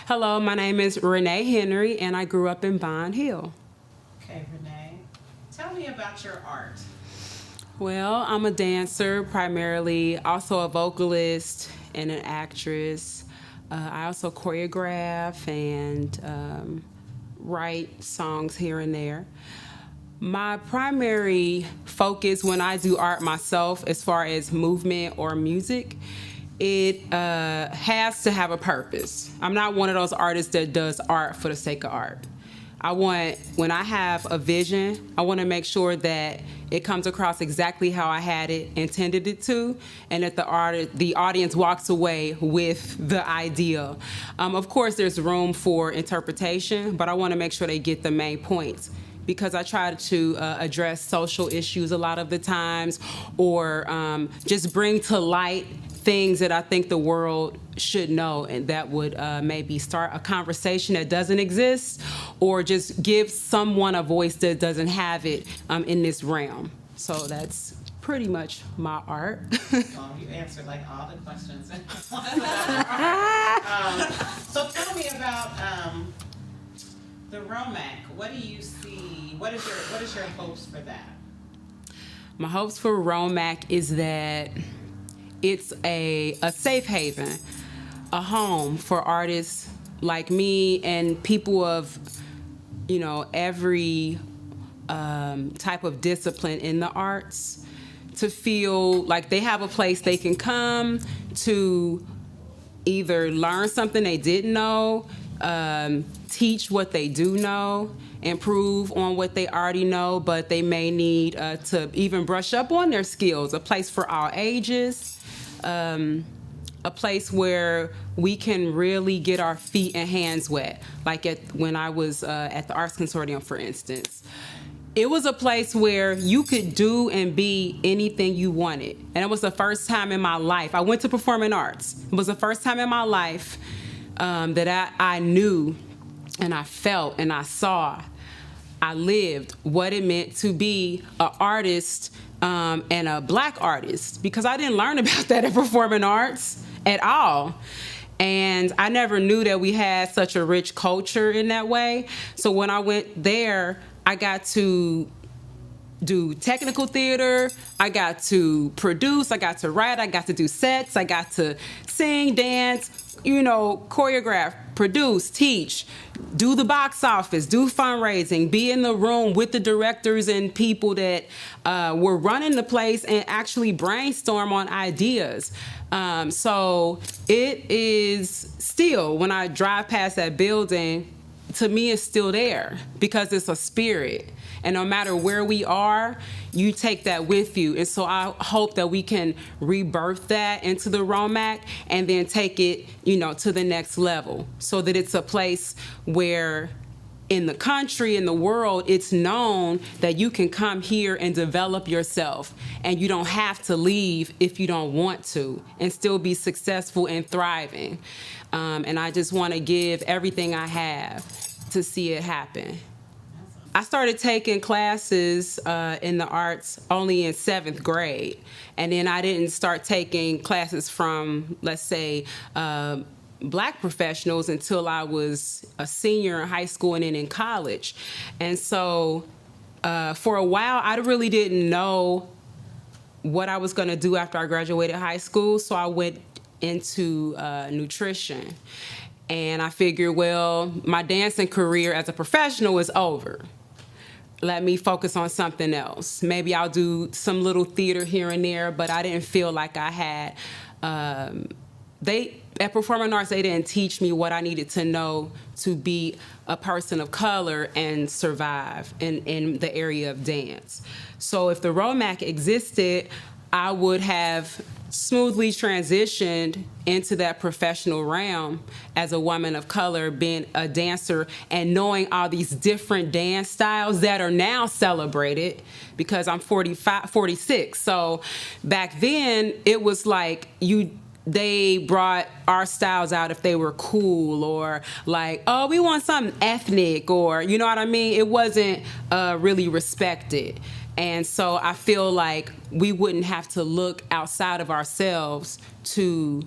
Hello, my name is Renee Henry, and I grew up in Bond Hill. Okay, Renee, tell me about your art. Well, I'm a dancer primarily, also a vocalist and an actress. I also choreograph and write songs here and there. My primary focus when I do art myself, as far as movement or music, it has to have a purpose. I'm not one of those artists that does art for the sake of art. When I have a vision, I want to make sure that it comes across exactly how I had it intended it to, and that the audience walks away with the idea. Of course, there's room for interpretation, but I want to make sure they get the main points, because I try to address social issues a lot of the times, or just bring to light things that I think the world should know, and that would maybe start a conversation that doesn't exist, or just give someone a voice that doesn't have it in this realm. So that's pretty much my art. Well, you answered like all the questions. So tell me about the ROMAC. What do you see? What is your hopes for that? My hopes for ROMAC is that it's a safe haven, a home for artists like me and people of, every type of discipline in the arts, to feel like they have a place they can come to either learn something they didn't know, teach what they do know, improve on what they already know, but they may need to even brush up on their skills. A place for all ages. A place where we can really get our feet and hands wet. Like when I was at the Arts Consortium, for instance. It was a place where you could do and be anything you wanted. And it was the first time in my life. I went to performing arts. It was the first time in my life that I knew and I felt and I saw, I lived what it meant to be an artist and a black artist, because I didn't learn about that in performing arts at all. And I never knew that we had such a rich culture in that way. So when I went there, I got to do technical theater, I got to produce, I got to write, I got to do sets, I got to sing, dance, choreograph, produce, teach, do the box office, do fundraising, be in the room with the directors and people that were running the place and actually brainstorm on ideas. So it is still, when I drive past that building, to me it's still there, because it's a spirit. And no matter where we are, you take that with you. And so I hope that we can rebirth that into the ROMAC and then take it, to the next level, so that it's a place where in the country, in the world, it's known that you can come here and develop yourself, and you don't have to leave if you don't want to, and still be successful and thriving. And I just want to give everything I have to see it happen. I started taking classes in the arts only in 7th grade. And then I didn't start taking classes from, let's say, black professionals until I was a senior in high school and then in college. And so for a while, I really didn't know what I was going to do after I graduated high school. So I went into nutrition. And I figured, well, my dancing career as a professional is over. Let me focus on something else. Maybe I'll do some little theater here and there, but I didn't feel like I had, at Performing Arts, they didn't teach me what I needed to know to be a person of color and survive in the area of dance. So if the ROMAC existed, I would have smoothly transitioned into that professional realm as a woman of color, being a dancer and knowing all these different dance styles that are now celebrated, because I'm 46. So back then it was like they brought our styles out if they were cool, or like, oh, we want something ethnic, or you know what I mean? It wasn't really respected. And so I feel like we wouldn't have to look outside of ourselves to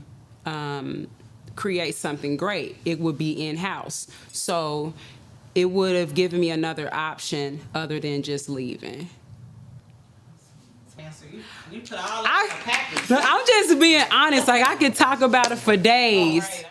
create something great, it would be in-house. So it would have given me another option other than just leaving. Spencer, you put all that in a package. I'm just being honest. Like, I could talk about it for days. All right.